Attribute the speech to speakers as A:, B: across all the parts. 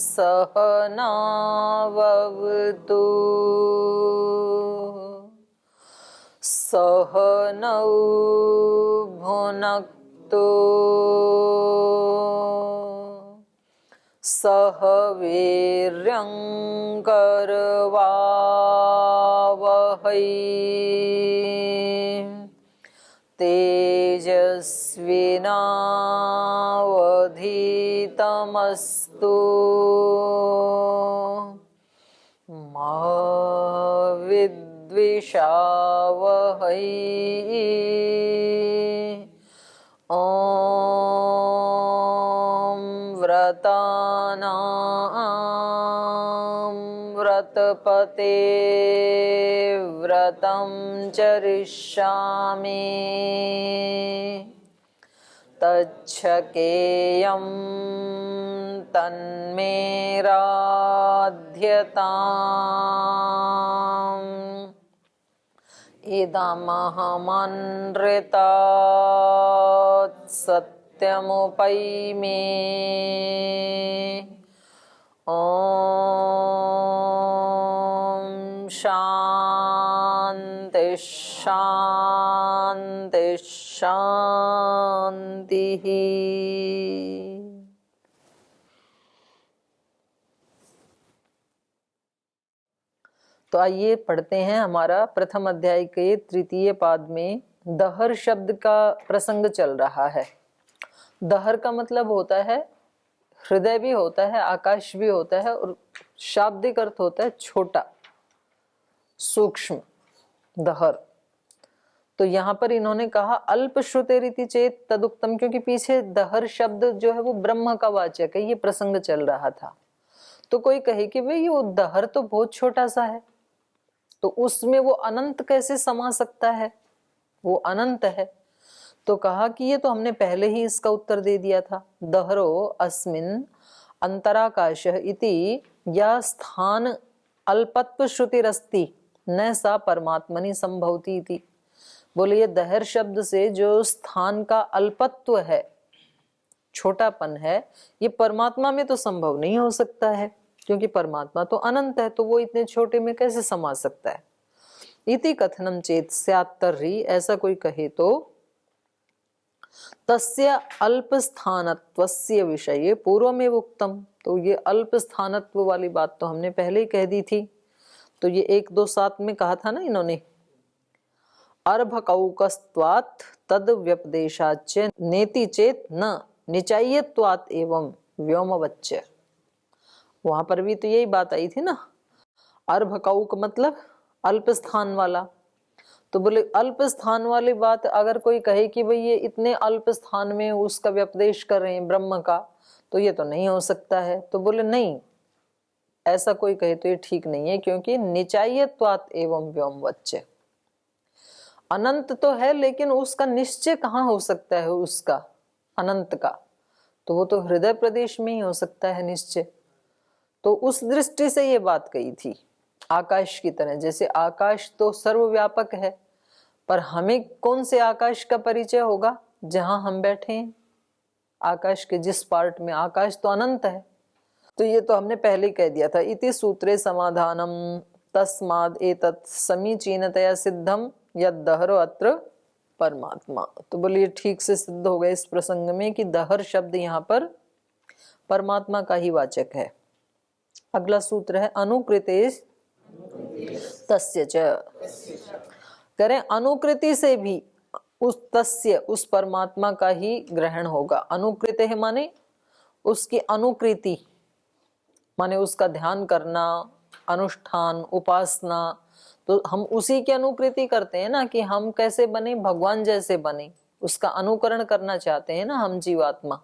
A: सहनाववतु सहनौ भुनक्तु सह वीर्यं करवावहै तेजस्विनावधीतमस्तु मा विद्विषावहै। ॐ व्रतानां व्रतपते व्रतं चरिष्यामि तच्छकेयं तन्मे राध्यताम् इदमहमनृतात् सत्यमुपैमि। ॐ शान्ति शान्ति शान्तिः। तो आइए पढ़ते हैं हमारा प्रथम अध्याय के तृतीय पाद में दहर शब्द का प्रसंग चल रहा है। दहर का मतलब होता है हृदय भी होता है, आकाश भी होता है, और शाब्दिक अर्थ होता है छोटा, सूक्ष्म, दहर। तो यहाँ पर इन्होंने कहा अल्प श्रुते रीति चेत तदुक्तम, क्योंकि पीछे दहर शब्द जो है वो ब्रह्म का वाचक है, ये प्रसंग चल रहा था। तो कोई कहे कि भाई वो दहर तो बहुत छोटा सा है, तो उसमें वो अनंत कैसे समा सकता है, वो अनंत है। तो कहा कि ये तो हमने पहले ही इसका उत्तर दे दिया था। दहरो अस्मिन अंतराकाश इति या स्थान अल्पत्व श्रुतिरस्ति न सा परमात्मनि संभवती इति। बोले ये दहर शब्द से जो स्थान का अल्पत्व है, छोटापन है, ये परमात्मा में तो संभव नहीं हो सकता है, क्योंकि परमात्मा तो अनंत है, तो वो इतने छोटे में कैसे समा सकता है। इति कथनम चेत स्यात् तर्हि, ऐसा कोई कहे तो तस्य अल्प स्थानत्वस्य विषये पूर्वमेव उक्तम। तो ये अल्प स्थानत्व वाली बात तो हमने पहले ही कह दी थी। तो ये 1-2-7 में कहा था ना इन्होंने, अर्भकौकस्त्वात् तद व्यपदेशाच्च नेति चेत न निचाय्यत्वात् एवं व्योमवच्च। वहां पर भी तो यही बात आई थी ना, अर्भकौक मतलब अल्प स्थान वाला। तो बोले अल्प स्थान वाली बात अगर कोई कहे कि भाई ये इतने अल्प स्थान में उसका व्यपदेश कर रहे हैं ब्रह्म का, तो ये तो नहीं हो सकता है। तो बोले नहीं, ऐसा कोई कहे तो ये ठीक नहीं है, क्योंकि निचाय्यत्वात् एवं व्योमवच्च, अनंत तो है लेकिन उसका निश्चय कहाँ हो सकता है उसका अनंत का, तो वो तो हृदय प्रदेश में ही हो सकता है निश्चय। तो उस दृष्टि से ये बात कही थी। आकाश की तरह, जैसे आकाश तो सर्वव्यापक है, पर हमें कौन से आकाश का परिचय होगा जहां हम बैठे हैं, आकाश के जिस पार्ट में, आकाश तो अनंत है। तो ये तो हमने पहले ही कह दिया था। इति सूत्रे समाधानम तस्माद् एतत् समीचीनतया सिद्धम यद्दहरो अत्र परमात्मा। तो बोलिए ठीक से सिद्ध हो गए इस प्रसंग में कि दहर शब्द यहाँ पर परमात्मा का ही वाचक है। अगला सूत्र है अनुकृतेश तस्य च। करें अनुकृति से भी उस तस्य, उस परमात्मा का ही ग्रहण होगा। अनुकृत है माने उसकी अनुकृति, माने उसका ध्यान करना, अनुष्ठान, उपासना। तो हम उसी की अनुकृति करते हैं ना, कि हम कैसे बने, भगवान जैसे बने, उसका अनुकरण करना चाहते हैं ना हम जीवात्मा।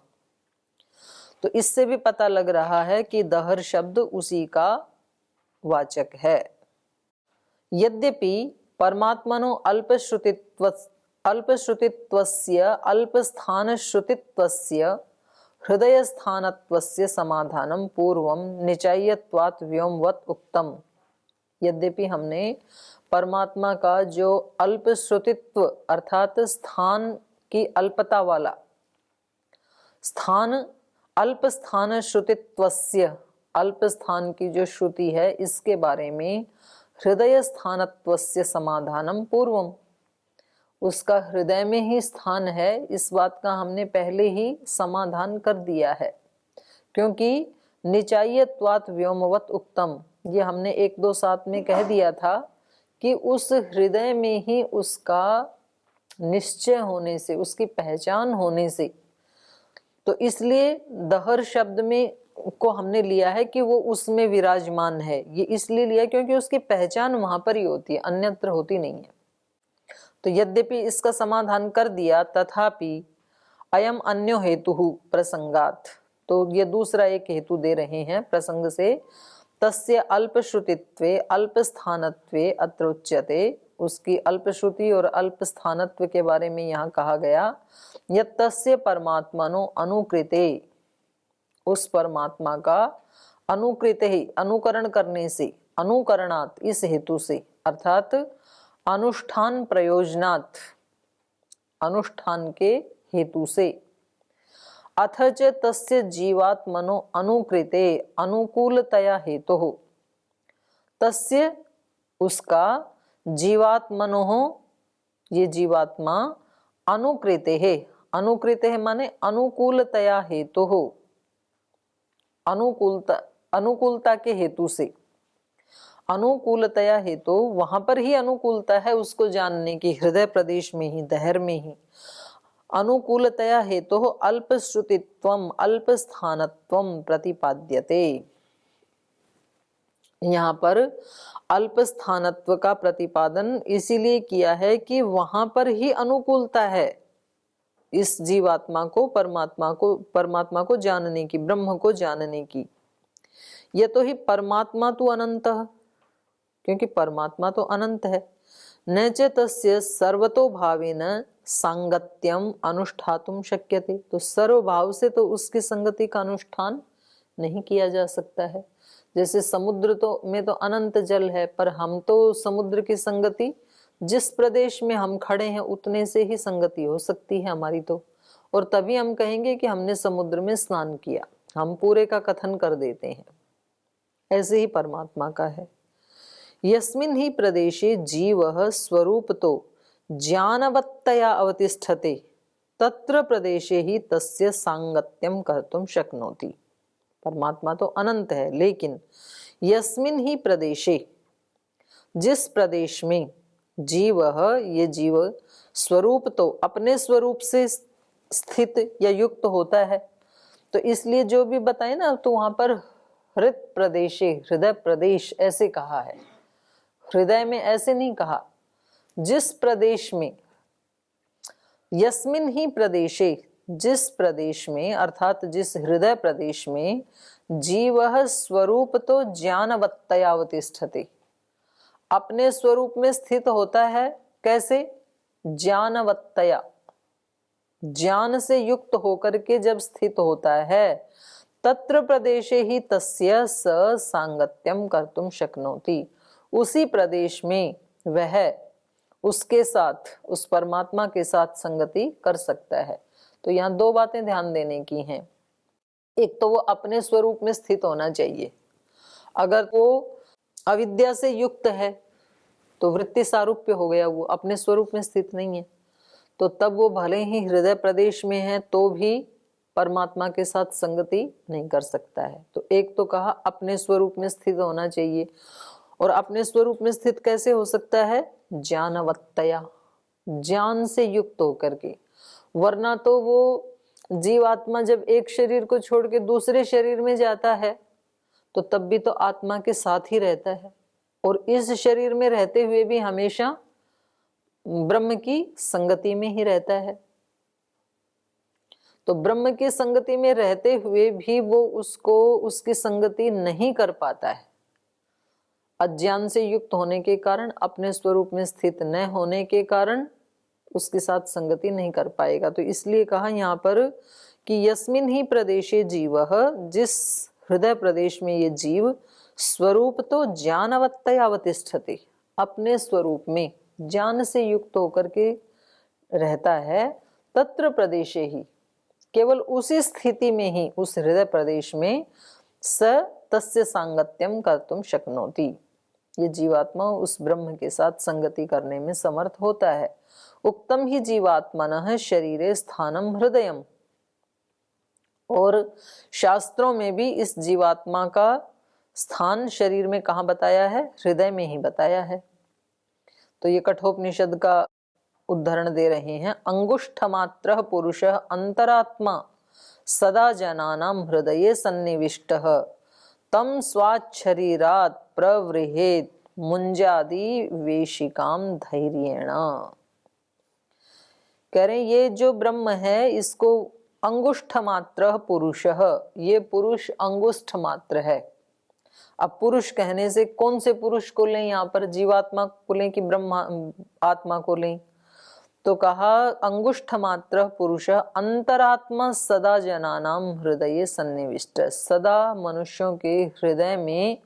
A: तो इससे भी पता लग रहा है कि दहर शब्द उसी का वाचक है। यद्यपि परमात्मनो अल्पश्रुतित्वस्य अल्पस्थानश्रुतित्वस्य हृदयस्थानत्वस्य समाधानं पूर्वं निचाय्यत्वात् व्योमवत् उक्तम। यद्यपि हमने परमात्मा का जो अल्पश्रुतित्व अर्थात स्थान की अल्पता वाला, स्थान अल्पस्थान श्रुतित्वस्य, अल्प स्थान की जो श्रुति है इसके बारे में हृदय स्थानत्वस्य समाधानम पूर्वम, उसका हृदय में ही स्थान है, इस बात का हमने पहले ही समाधान कर दिया है। क्योंकि निचाय्यत्वात् व्योमवत उक्तम, ये हमने 1-2-7 में कह दिया था कि उस हृदय में ही उसका निश्चय होने से, उसकी पहचान होने से, तो इसलिए दहर शब्द में को हमने लिया है कि वो उसमें विराजमान है। ये इसलिए लिया क्योंकि उसकी पहचान वहां पर ही होती है, अन्यत्र होती नहीं है। तो यद्यपि इसका समाधान कर दिया, तथापि अयम अन्यो हेतु प्रसंगात, तो ये दूसरा एक हेतु दे रहे हैं प्रसंग से। तस्य अल्पश्रुतित्वे अल्पस्थानत्वे अत्र उच्यते, उसकी अल्पश्रुति और अल्पस्थानत्व के बारे में यहाँ कहा गया। यत्तस्य परमात्मनो अनुकृते, उस परमात्मा का अनुकृत ही, अनुकरण करने से, अनुकरणात, इस हेतु से, अर्थात अनुष्ठान प्रयोजनात्, अनुष्ठान के हेतु से। अथ च तस्य जीवात्मनो अनुकृते अनुकूलतया हेतुः, तस्य, उसका, जीवात्मनो, ये जीवात्मा, अनुकृते है, अनुकृते है माने अनुकूलतया हेतुः, अनुकूलता के हेतु से। अनुकूलतया हेतु, वहां पर ही अनुकूलता है उसको जानने की, हृदय प्रदेश में ही, दहर में ही। अनुकूलतया हेतु अल्पश्रुतित्वम अल्पस्थानत्वम प्रतिपाद्यते, यहाँ पर अल्पस्थानत्व का प्रतिपादन इसीलिए किया है कि वहां पर ही अनुकूलता है इस जीवात्मा को, परमात्मा को जानने की, ब्रह्म को जानने की। यह तो ही परमात्मा तो अनंत, क्योंकि परमात्मा तो अनंत है। न च तस्य सर्वतो भावेन सांगत्यम अनुष्ठातुम शक्यते, तो सर्वभाव से तो उसकी संगति का अनुष्ठान नहीं किया जा सकता है। जैसे समुद्र तो में तो अनंत जल है, पर हम तो समुद्र की संगति जिस प्रदेश में हम खड़े हैं उतने से ही संगति हो सकती है हमारी तो, और तभी हम कहेंगे कि हमने समुद्र में स्नान किया, हम पूरे का कथन कर देते हैं। ऐसे ही परमात्मा का है। यस्मिन् ही प्रदेशे जीवः स्वरूपतो ज्ञानवत्तया अवतिष्ठते तत्र प्रदेशे ही तस्य सांगत्यम कर्तुम शक्नोति। परमात्मा तो अनंत है, लेकिन यस्मिन् ही प्रदेशे, जिस प्रदेश में, जीवः, ये जीव, स्वरूप तो अपने स्वरूप से स्थित या युक्त होता है, तो इसलिए जो भी बताए ना, तो वहां पर हृत प्रदेशे, हृदय प्रदेश ऐसे कहा है, हृदय में ऐसे नहीं कहा। जिस प्रदेश में, यस्मिन् ही प्रदेशे, जिस प्रदेश में, अर्थात जिस हृदय प्रदेश में, जीवः स्वरूप तो ज्ञानवत्तया अवतिष्ठते, अपने स्वरूप में स्थित होता है। कैसे? ज्ञानवत्तया, ज्ञान से युक्त होकर के जब स्थित होता है, तत्र प्रदेशे ही तस्य स सांगत्यम कर्तुम शक्नोति, उसी प्रदेश में वह उसके साथ, उस परमात्मा के साथ संगति कर सकता है। तो यहाँ दो बातें ध्यान देने की हैं। एक तो वो अपने स्वरूप में स्थित होना चाहिए। अगर वो अविद्या से युक्त है तो वृत्ति सारूप्य हो गया, वो अपने स्वरूप में स्थित नहीं है, तो तब वो भले ही हृदय प्रदेश में है तो भी परमात्मा के साथ संगति नहीं कर सकता है। तो एक तो कहा अपने स्वरूप में स्थित होना चाहिए, और अपने स्वरूप में स्थित कैसे हो सकता है? ज्ञानवत्तया, ज्ञान से युक्त होकर के। वरना तो वो जीवात्मा जब एक शरीर को छोड़ के दूसरे शरीर में जाता है तो तब भी तो आत्मा के साथ ही रहता है, और इस शरीर में रहते हुए भी हमेशा ब्रह्म की संगति में ही रहता है। तो ब्रह्म की संगति में रहते हुए भी वो उसको, उसकी संगति नहीं कर पाता है। अज्ञान से युक्त होने के कारण, अपने स्वरूप में स्थित न होने के कारण उसके साथ संगति नहीं कर पाएगा। तो इसलिए कहा यहाँ पर कि यस्मिन् ही प्रदेशे जीवः, जिस हृदय प्रदेश में ये जीव, स्वरूप तो ज्ञानवत्तया अवतिष्ठते, अपने स्वरूप में ज्ञान से युक्त होकर के रहता है। तत्र प्रदेशे ही, केवल उसी स्थिति में ही, उस हृदय प्रदेश में, स तस्य सांगत्यम कर्तुम शक्नोति। ये जीवात्मा उस ब्रह्म के साथ संगति करने में समर्थ होता है। उक्तम ही जीवात्मनः शरीरे स्थानम हृदयम। और शास्त्रों में भी इस जीवात्मा का स्थान शरीर में कहाँ बताया है? हृदय में ही बताया है। तो ये कठोपनिषद का उदाहरण दे रहे हैं। अंगुष्ठ मात्र पुरुषः अंतरात्मा सदा जनानां हृदये सन्निविष्टः तम स्वाच्छरीरात् प्रवृहेत मुंजादि वेशिकाम धैर्येण। कह रहे ये जो ब्रह्म है इसको अंगुष्ठ मात्र पुरुषः, ये पुरुष अंगुष्ठ मात्र है। अब पुरुष कहने से कौन से पुरुष को लें? यहाँ पर जीवात्मा को लें कि ब्रह्मा आत्मा को लें? तो कहा अंगुष्ठ मात्र पुरुष अंतरात्मा सदा जनानाम हृदय सन्निविष्ट। सदा मनुष्यों के हृदय में,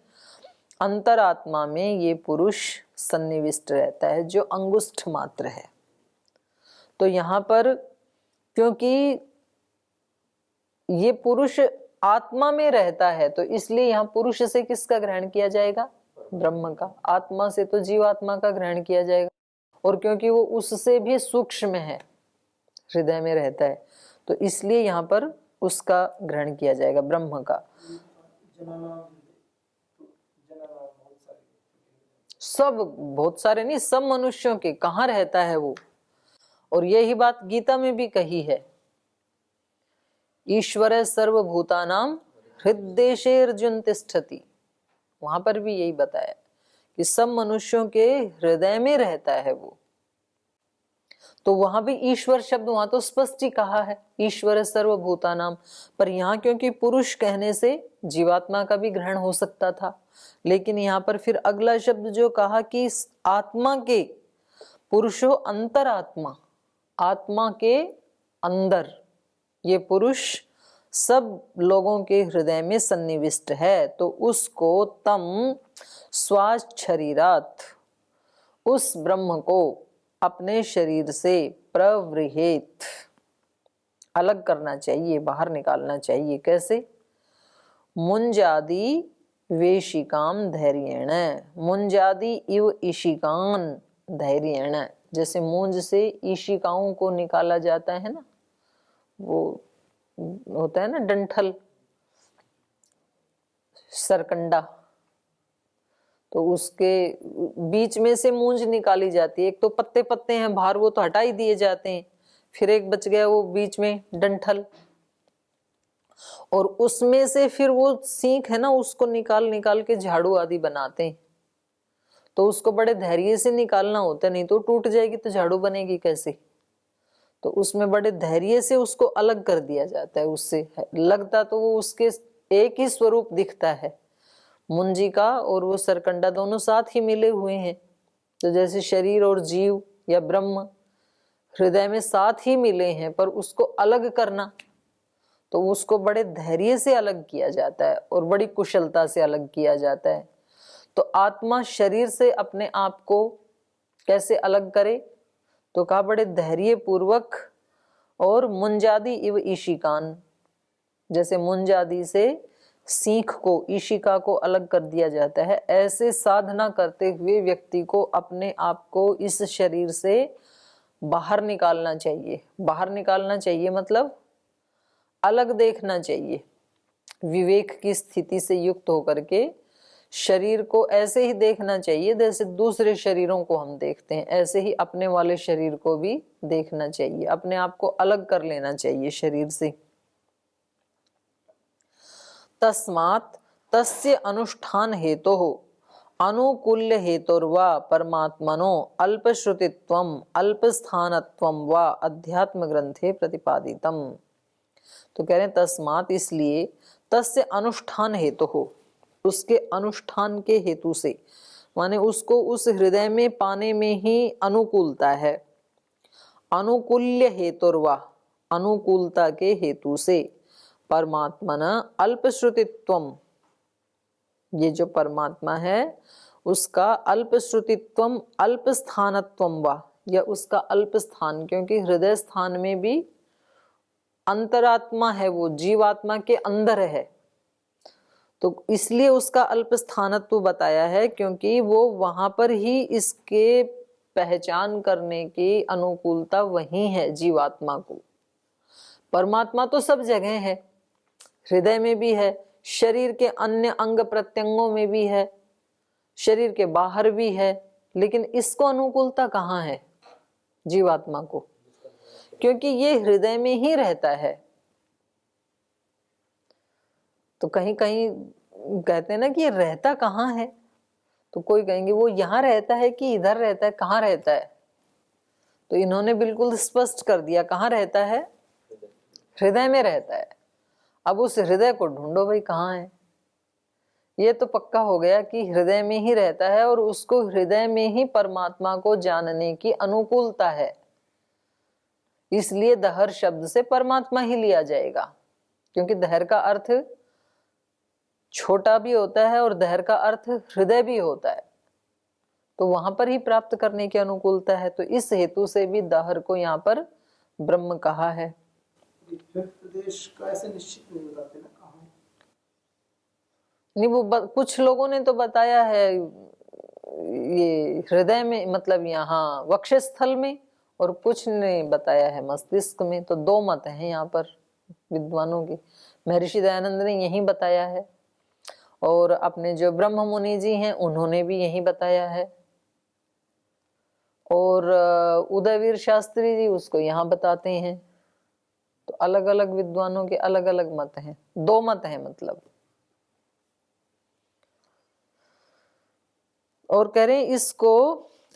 A: अंतरात्मा में ये पुरुष सन्निविष्ट रहता है, जो अंगुष्ठ मात्र है। तो यहाँ पर क्योंकि ये पुरुष आत्मा में रहता है तो इसलिए यहाँ पुरुष से किसका ग्रहण किया जाएगा? ब्रह्म का। आत्मा से तो जीवात्मा का ग्रहण किया जाएगा। और क्योंकि वो उससे भी सूक्ष्म है, हृदय में रहता है, तो इसलिए यहाँ पर उसका ग्रहण किया जाएगा, ब्रह्म का। सब, बहुत सारे नहीं, सब मनुष्यों के कहाँ रहता है वो। और यही बात गीता में भी कही है। ईश्वर सर्वभूतानां हृद्देशे अर्जुन तिष्ठति। वहां पर भी यही बताया कि सब मनुष्यों के हृदय में रहता है वो। तो वहां भी ईश्वर शब्द वहां तो स्पष्ट ही कहा है, ईश्वर सर्वभूतानां। पर यहाँ क्योंकि पुरुष कहने से जीवात्मा का भी ग्रहण हो सकता था, लेकिन यहाँ पर फिर अगला शब्द जो कहा कि आत्मा के, पुरुषो अंतरात्मा, आत्मा के अंदर ये पुरुष सब लोगों के हृदय में सन्निविष्ट है। तो उसको तम स्वाच्छरीरात्, उस ब्रह्म को अपने शरीर से प्रवृहेत, अलग करना चाहिए, बाहर निकालना चाहिए। कैसे? मुंजादि वेशिकाम धैर्येण। मुंजादि इव ईशिकान धैर्येण। जैसे मूंज से ईशिकाओं को निकाला जाता है ना, वो होता है ना डंठल, सरकंडा, तो उसके बीच में से मूंज निकाली जाती है। एक तो पत्ते पत्ते हैं बाहर, वो तो हटा ही दिए जाते हैं, फिर एक बच गया वो बीच में डंठल, और उसमें से फिर वो सींख है ना, उसको निकाल निकाल के झाड़ू आदि बनाते हैं। तो उसको बड़े धैर्य से निकालना होता है, नहीं तो टूट जाएगी तो झाड़ू बनेगी कैसे। तो उसमें बड़े धैर्य से उसको अलग कर दिया जाता है। उससे लगता तो वो उसके एक ही स्वरूप दिखता है, मुंजी का और वो सरकंडा दोनों साथ ही मिले हुए हैं। तो जैसे शरीर और जीव या ब्रह्म हृदय में साथ ही मिले हैं, पर उसको अलग करना तो उसको बड़े धैर्य से अलग किया जाता है और बड़ी कुशलता से अलग किया जाता है। तो आत्मा शरीर से अपने आप को कैसे अलग करे? तो कहा बड़े धैर्य पूर्वक। और मुंजादि इव ईशिकान, जैसे मुंजादि से सीख को, ईशिका को अलग कर दिया जाता है, ऐसे साधना करते हुए व्यक्ति को अपने आप को इस शरीर से बाहर निकालना चाहिए। बाहर निकालना चाहिए मतलब अलग देखना चाहिए, विवेक की स्थिति से युक्त होकर के शरीर को ऐसे ही देखना चाहिए जैसे दूसरे शरीरों को हम देखते हैं, ऐसे ही अपने वाले शरीर को भी देखना चाहिए, अपने आप को अलग कर लेना चाहिए शरीर से। तस्मात् तस्य अनुष्ठान हेतोः अनुकूल्य हेतुर्वा परमात्मनो अल्पश्रुतित्वम अल्पस्थानत्वम वा अध्यात्म ग्रंथे प्रतिपादितम। तो कह रहे हैं तस्मात्, इसलिए, तस्य अनुष्ठान हेतु हो, उसके अनुष्ठान के हेतु से, माने उसको उस हृदय में पाने में ही अनुकूलता है। अनुकूल्य हेतुर्वा, अनुकूलता के हेतु से, परमात्मना अल्पश्रुतित्वम, ये जो परमात्मा है उसका अल्पश्रुतित्वम अल्पस्थानत्वम वा, या उसका अल्प स्थान, क्योंकि हृदय स्थान में भी अंतरात्मा है, वो जीवात्मा के अंदर है, तो इसलिए उसका अल्प स्थानत्व बताया है, क्योंकि वो वहां पर ही इसके पहचान करने की अनुकूलता वही है जीवात्मा को। परमात्मा तो सब जगह है, हृदय में भी है, शरीर के अन्य अंग प्रत्यंगों में भी है, शरीर के बाहर भी है, लेकिन इसको अनुकूलता कहाँ है जीवात्मा को? क्योंकि ये हृदय में ही रहता है। तो कहीं कहीं कहते हैं ना कि ये रहता कहाँ है, तो कोई कहेंगे वो यहाँ रहता है कि इधर रहता है, कहाँ रहता है? तो इन्होंने बिल्कुल स्पष्ट कर दिया, कहाँ रहता है? हृदय में रहता है। अब उस हृदय को ढूंढो भाई, कहाँ है? ये तो पक्का हो गया कि हृदय में ही रहता है, और उसको हृदय में ही परमात्मा को जानने की अनुकूलता है। इसलिए दहर शब्द से परमात्मा ही लिया जाएगा, क्योंकि दहर का अर्थ छोटा भी होता है और दहर का अर्थ हृदय भी होता है, तो वहां पर ही प्राप्त करने की अनुकूलता है। तो इस हेतु से भी दहर को यहाँ पर ब्रह्म कहा है।
B: प्रदेश का ऐसे निश्चित नहीं बताते ना कहाँ है।
A: नहीं, वो कुछ लोगों ने तो बताया है ये हृदय में, मतलब यहाँ वक्षस्थल में, और कुछ ने बताया है मस्तिष्क में। तो दो मत हैं यहाँ पर विद्वानों की। महर्षि दयानंद ने यही बताया है, और अपने जो ब्रह्म मुनि जी हैं उन्होंने भी यही बताया है, और उदयवीर शास्त्री जी उसको यहाँ बताते हैं। तो अलग अलग विद्वानों के अलग अलग मत हैं, दो मत हैं मतलब। और कह रहे हैं इसको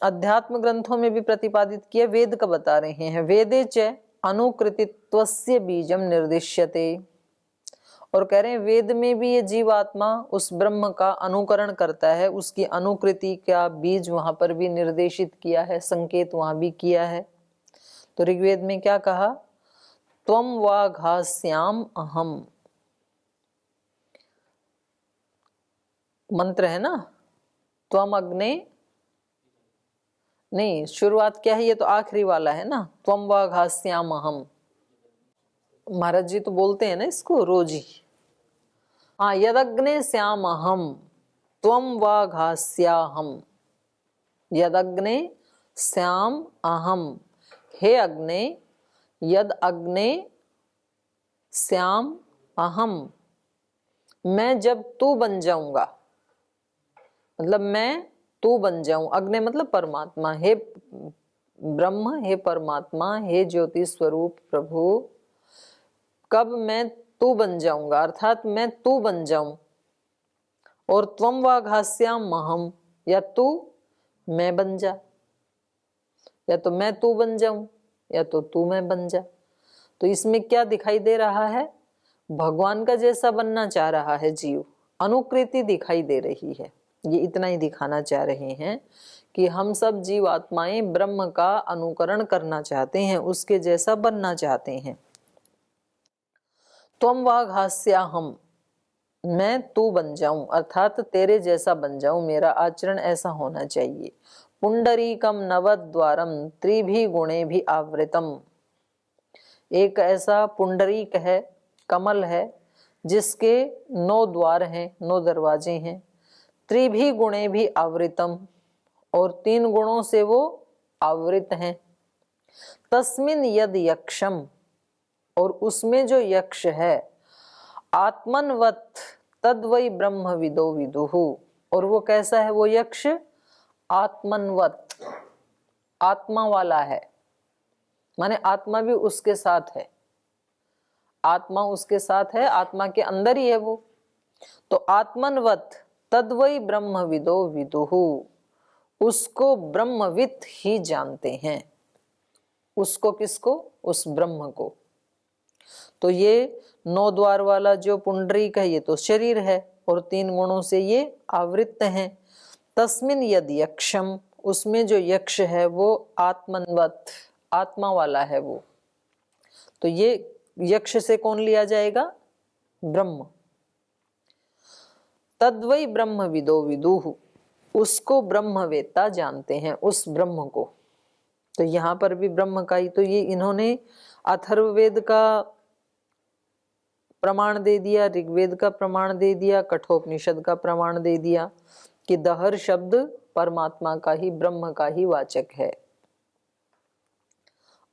A: अध्यात्म ग्रंथों में भी प्रतिपादित किया। वेद का बता रहे हैं, वेदे च अनुकृतित्वस्य बीजम निर्दिश्यते। और कह रहे हैं वेद में भी ये जीवात्मा उस ब्रह्म का अनुकरण करता है, उसकी अनुकृति का बीज वहां पर भी निर्देशित किया है, संकेत वहां भी किया है। तो ऋग्वेद में क्या कहा? त्वम वाघास्याम अहम, मंत्र है ना। त्वम अग्ने, नहीं शुरुआत क्या है, ये तो आखिरी वाला है ना, त्वम वाघास्याम अहम। महाराज जी तो बोलते हैं ना इसको रोज ही। हाँ, यदग्ने श्याम अहम त्वम वाघास्याहम, यदग्ने श्याम अहम, हे अग्ने, यद अग्ने श्याम अहम, मैं जब तू बन जाऊंगा, मतलब मैं तू बन जाऊं। अग्नि मतलब परमात्मा, हे ब्रह्म, हे परमात्मा, हे ज्योति स्वरूप प्रभु, कब मैं तू बन जाऊंगा, अर्थात मैं तू बन जाऊं। और त्वम वाघास्याम अहम, या तू मैं बन जा, या तो मैं तू बन जाऊं या तो तू मैं बन जा। तो इसमें क्या दिखाई दे रहा है? भगवान का जैसा बनना चाह रहा है जीव, अनुकृति दिखाई दे रही है। ये इतना ही दिखाना चाह रहे हैं कि हम सब जीव आत्माएं ब्रह्म का अनुकरण करना चाहते हैं, उसके जैसा बनना चाहते हैं। त्वम वाघास्याहम, मैं तू बन जाऊं, अर्थात तेरे जैसा बन जाऊं, मेरा आचरण ऐसा होना चाहिए। पुंडरीकम नवद्वारम त्रिभी गुणे भी आवृतम, एक ऐसा पुंडरीक है, कमल है, जिसके 9 द्वार हैं, 9 दरवाजे हैं। त्रिभी गुणे भी आवृतम, और 3 गुणों से वो आवृत हैं। तस्मिन यद यक्षम, और उसमें जो यक्ष है, आत्मनवत तद वै ब्रह्म विदो विदुहु, और वो कैसा है वो यक्ष? आत्मनवत, आत्मा वाला है, माने आत्मा भी उसके साथ है, आत्मा उसके साथ है, आत्मा के अंदर ही है वो। तो आत्मनवत तद्वै ब्रह्म विदो विदुहु, उसको ब्रह्मविद ही जानते हैं। उसको किसको? उस ब्रह्म को। तो ये 9 द्वार वाला जो पुंडरीक है ये तो शरीर है, और 3 गुणों से ये आवृत हैं। तस्मिन यद यक्षम, उसमें जो यक्ष है वो आत्मन्वत, आत्मा वाला है वो। तो ये यक्ष से कौन लिया जाएगा? ब्रह्म। तद्वै ब्रह्म विदो विदुहु, उसको ब्रह्मवेत्ता जानते हैं, उस ब्रह्म को। तो यहाँ पर भी ब्रह्म का ही, तो ये इन्होंने अथर्ववेद का प्रमाण दे दिया, ऋग्वेद का प्रमाण दे दिया, कठोपनिषद का प्रमाण दे दिया कि दहर शब्द परमात्मा का ही, ब्रह्म का ही वाचक है।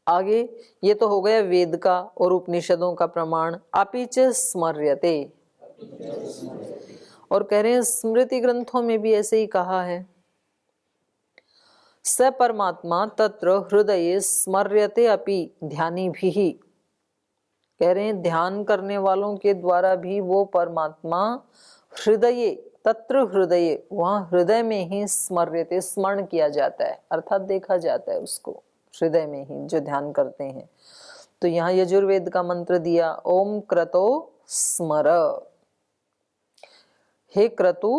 A: आगे ये तो हो गया वेद का और उपनिषदों का प्रमाण। अपिच स्मर्यते, और कह रहे हैं स्मृति ग्रंथों में भी ऐसे ही कहा है। स परमात्मा तत्र हृदये स्मर्यते अपि ध्यानी भी, कह रहे हैं ध्यान करने वालों के द्वारा भी वो परमात्मा हृदय, तत्र हृदय, वहां हृदय में ही स्मर्यते, स्मरण किया जाता है, अर्थात देखा जाता है उसको हृदय में ही, जो ध्यान करते हैं। तो यहाँ यजुर्वेद का मंत्र दिया, ओम क्रतो स्मर, हे क्रतु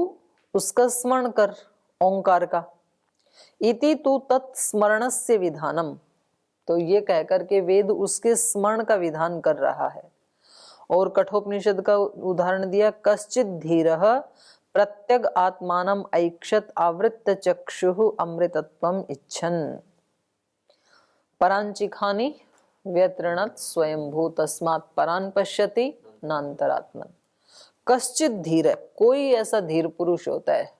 A: उसका स्मरण कर, ओंकार का। इति तु तत्स्मरणस्य विधानम, तो ये कहकर के वेद उसके स्मरण का विधान कर रहा है। और कठोपनिषद का उदाहरण दिया, कश्चित धीरः प्रत्यग आत्मानम ऐक्षत आवृत्त चक्षुः अमृतत्वम इच्छन् परांचिखानि व्यतृणत् स्वयंभू तस्मात् परान पश्यति नान्तरात्मन। कश्चित धीर, कोई ऐसा धीर पुरुष होता है,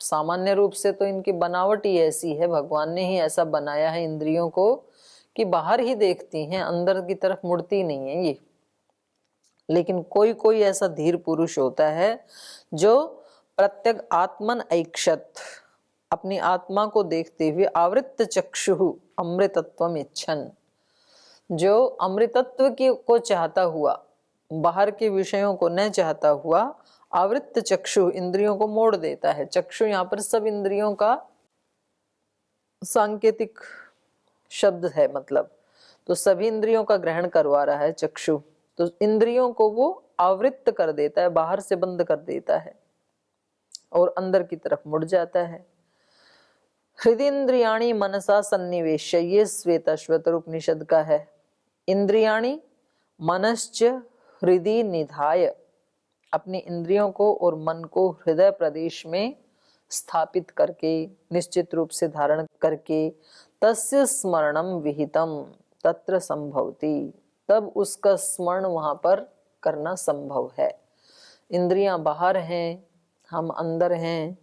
A: सामान्य रूप से तो इनकी बनावट ही ऐसी है, भगवान ने ही ऐसा बनाया है इंद्रियों को कि बाहर ही देखती हैं, अंदर की तरफ मुड़ती नहीं है ये। लेकिन कोई कोई ऐसा धीर पुरुष होता है जो प्रत्यग आत्मन ऐक्षत, अपनी आत्मा को देखते हुए, आवृत्त चक्षु अमृतत्वम इच्छन, जो अमृतत्व को चाहता हुआ, बाहर के विषयों को न चाहता हुआ, आवृत्त चक्षु इंद्रियों को मोड़ देता है। चक्षु यहाँ पर सब इंद्रियों का सांकेतिक शब्द है, मतलब तो सभी इंद्रियों का ग्रहण करवा रहा है चक्षु, तो इंद्रियों को वो आवृत्त कर देता है, बाहर से बंद कर देता है और अंदर की तरफ मुड़ जाता है। हृदयेन्द्रियाणि मनसा सन्निवेश्य, ये श्वेताश्वतर उपनिषद का है। इंद्रियाणि मनश्च हृदय निधाय, अपनी इंद्रियों को और मन को हृदय प्रदेश में स्थापित करके, निश्चित रूप से धारण करके, तस्य स्मरणम विहितम तत्र संभवति, तब उसका स्मरण वहां पर करना संभव है। इंद्रियां बाहर हैं, हम अंदर हैं,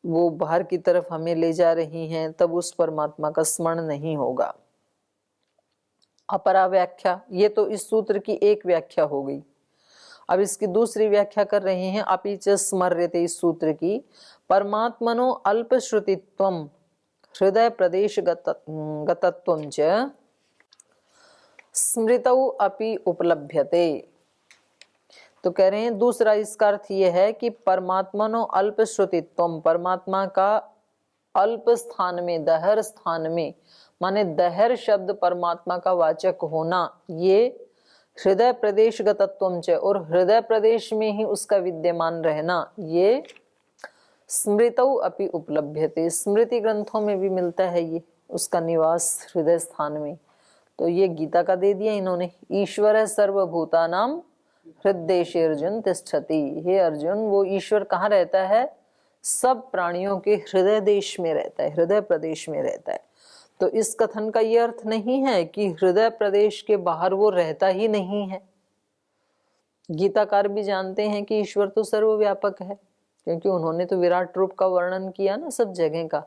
A: वो बाहर की तरफ हमें ले जा रही हैं, तब उस परमात्मा का स्मरण नहीं होगा। अपरा व्याख्या, ये तो इस सूत्र की एक व्याख्या हो गई। अब इसकी दूसरी व्याख्या कर रहे हैं, अपिच स्मर्यते, इस सूत्र की, परमात्मनो अल्प श्रुतित्वम हृदय प्रदेश गतत्वम च स्मृतौ अपि उपलभ्यते। तो कह रहे हैं दूसरा इसका अर्थ यह है कि परमात्मनो अल्प श्रुतित्वम, परमात्मा का अल्प स्थान में, दहर स्थान में, माने दहर शब्द परमात्मा का वाचक होना, ये हृदय प्रदेश गतत्वम च, और हृदय प्रदेश में ही उसका विद्यमान रहना, ये स्मृतौ अपि उपलभ्यते, स्मृति ग्रंथों में भी मिलता है ये, उसका निवास हृदय स्थान में। तो ये गीता का दे दिया इन्होंने, ईश्वर सर्वभूतानां हृदयेषु अर्जुन तिष्ठति, हे अर्जुन वो ईश्वर कहाँ रहता है, सब प्राणियों के हृदय देश में रहता है, हृदय प्रदेश में रहता है। तो इस कथन का ये अर्थ नहीं है कि हृदय प्रदेश के बाहर वो रहता ही नहीं है। गीताकार भी जानते हैं कि ईश्वर तो सर्वव्यापक है, क्योंकि उन्होंने तो विराट रूप का वर्णन किया ना सब जगह का।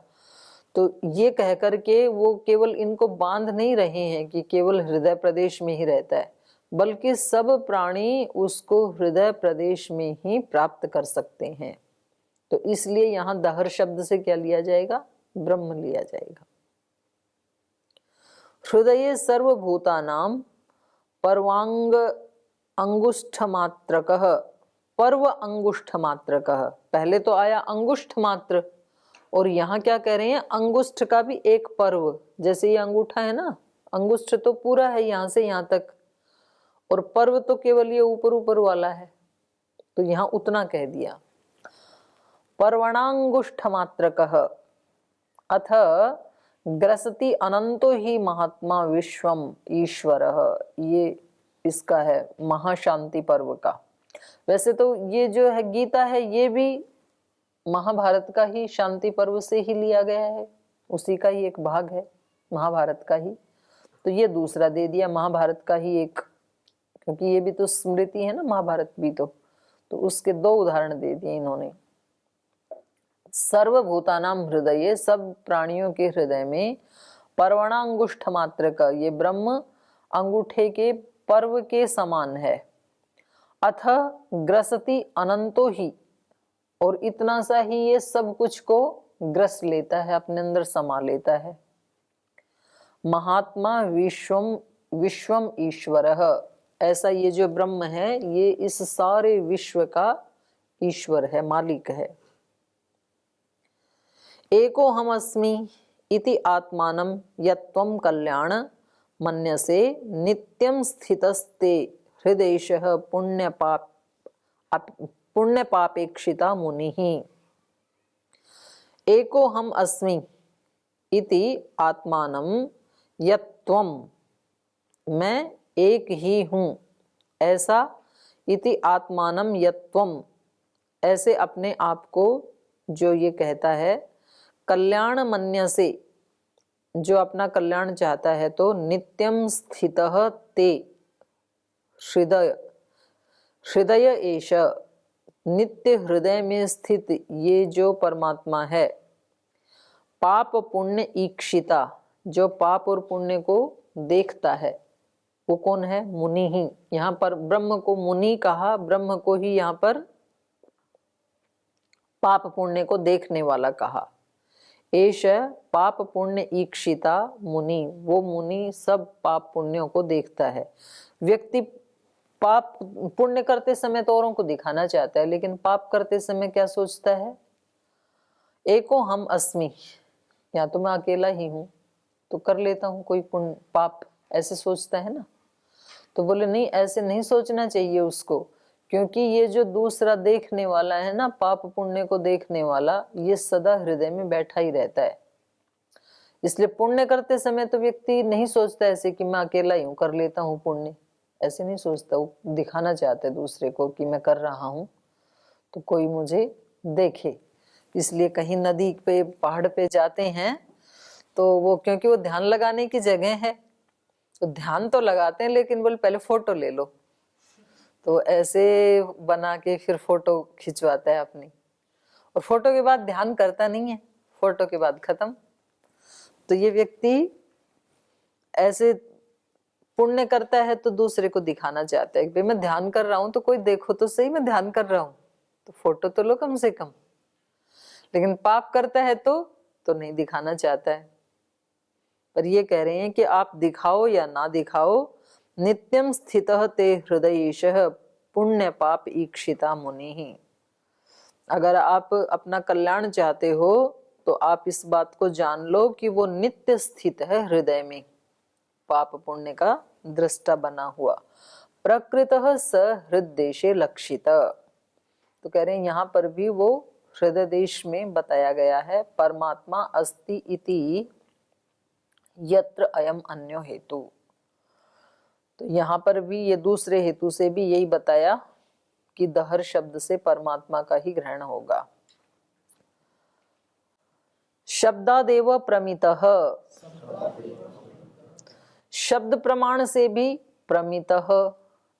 A: तो ये कह करके वो केवल इनको बांध नहीं रहे हैं कि केवल हृदय प्रदेश में ही रहता है, बल्कि सब प्राणी उसको हृदय प्रदेश में ही प्राप्त कर सकते हैं। तो इसलिए यहाँ दहर शब्द से क्या लिया जाएगा, ब्रह्म लिया जाएगा। हृदये सर्वभूतानां पर्वांग अंगुष्ठ मात्रकः, पर्व अंगुष्ठ मात्रकः, पहले तो आया अंगुष्ठ मात्र, और यहाँ क्या कह रहे हैं, अंगुष्ठ का भी एक पर्व, जैसे ये अंगूठा है ना, अंगुष्ठ तो पूरा है यहाँ से यहाँ तक, और पर्व तो केवल ये ऊपर ऊपर वाला है, तो यहाँ उतना कह दिया। पर्वणांगुष्ठ मात्रकः अथ ग्रसति अनंतो ही महात्मा विश्वम ईश्वरः, ये इसका है महाशांति पर्व का। वैसे तो ये जो है गीता है, ये भी महाभारत का ही शांति पर्व से ही लिया गया है, उसी का ही एक भाग है महाभारत का ही। तो ये दूसरा दे दिया, महाभारत का ही एक क्योंकि ये भी तो स्मृति है ना, महाभारत भी तो उसके 2 उदाहरण दे दिए इन्होंने। सर्वभूतानाम हृदय, सब प्राणियों के हृदय में, पर्वणांगुष्ठ मात्र का, ये ब्रह्म अंगूठे के पर्व के समान है। अथ ग्रसति अनंतो ही, और इतना सा ही ये सब कुछ को ग्रस लेता है, अपने अंदर समा लेता है। महात्मा विश्वम विश्वम ईश्वरः, ऐसा ये जो ब्रह्म है ये इस सारे विश्व का ईश्वर है, मालिक है। एको हम अस्मि इति आत्मानं यत्त्वं कल्याण मन्यसे नित्यं स्थितस्ते हृदयेशः पुण्यपापेक्षिता मुनिः। एको हम अस्मि इति आत्मानं यत्त्वं, मैं एक ही हूँ, ऐसा, इति आत्मानं यत्त्वं, ऐसे अपने आप को जो ये कहता है, कल्याण मन्यसे, जो अपना कल्याण चाहता है, तो नित्यम स्थितः ते हृदय एष, नित्य हृदय में स्थित ये जो परमात्मा है, पाप पुण्य ईक्षिता, जो पाप और पुण्य को देखता है, वो कौन है? मुनि ही। यहाँ पर ब्रह्म को मुनि कहा, ब्रह्म को ही यहाँ पर पाप पुण्य को देखने वाला कहा। एष पाप पुण्य ईक्षिता मुनि, वो मुनि सब पाप पुण्यों को देखता है। व्यक्ति पाप पुण्य करते समय तो औरों को दिखाना चाहता है, लेकिन पाप करते समय क्या सोचता है? एको हम अस्मि, या तो मैं अकेला ही हूं तो कर लेता हूं कोई पुण्य पाप, ऐसे सोचता है ना। तो बोले नहीं, ऐसे नहीं सोचना चाहिए उसको, क्योंकि ये जो दूसरा देखने वाला है ना, पाप पुण्य को देखने वाला, ये सदा हृदय में बैठा ही रहता है। इसलिए पुण्य करते समय तो व्यक्ति नहीं सोचता ऐसे कि मैं अकेला ही हूं कर लेता हूं पुण्य, ऐसे नहीं सोचता। वो दिखाना चाहता है दूसरे को कि मैं कर रहा हूं तो कोई मुझे देखे। इसलिए कहीं नदी पे पहाड़ पे जाते हैं तो वो, क्योंकि वो ध्यान लगाने की जगह है, तो ध्यान तो लगाते हैं, लेकिन बोले पहले फोटो ले लो, तो ऐसे बना के फिर फोटो खिंचवाता है अपनी, और फोटो के बाद ध्यान करता नहीं है, फोटो के बाद खत्म। तो ये व्यक्ति ऐसे पुण्य करता है तो दूसरे को दिखाना चाहता है कि मैं ध्यान कर रहा हूं तो कोई देखो तो सही मैं ध्यान कर रहा हूं, तो फोटो तो लो कम से कम। लेकिन पाप करता है तो नहीं दिखाना चाहता है। पर ये कह रहे हैं कि आप दिखाओ या ना दिखाओ, नित्यम स्थितः ते हृदयेशः पुण्य पाप ईक्षिता मुनिः। अगर आप अपना कल्याण चाहते हो तो आप इस बात को जान लो कि वो नित्य स्थित है हृदय में, पाप पुण्य का दृष्टा बना हुआ। प्रकृतः स हृदयेशे लक्षित, तो कह रहे हैं यहाँ पर भी वो हृदय देश में बताया गया है। परमात्मा अस्ति इति यत्र अयम अन्यो हेतु, तो यहाँ पर भी ये दूसरे हेतु से भी यही बताया कि दहर शब्द से परमात्मा का ही ग्रहण होगा। शब्दादेव प्रमितः, शब्द प्रमाण से भी प्रमितः,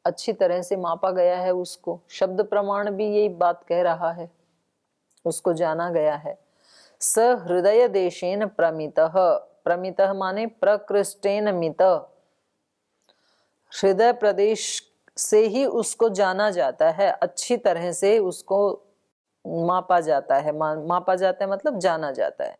A: अच्छी तरह से मापा गया है उसको। शब्द प्रमाण भी यही बात कह रहा है, उसको जाना गया है। स हृदय देशेन प्रमितः, प्रमितः माने प्रकृष्टेन मित, हृदय प्रदेश से ही उसको जाना जाता है, अच्छी तरह से उसको मापा जाता है। मापा जाता है मतलब जाना जाता है।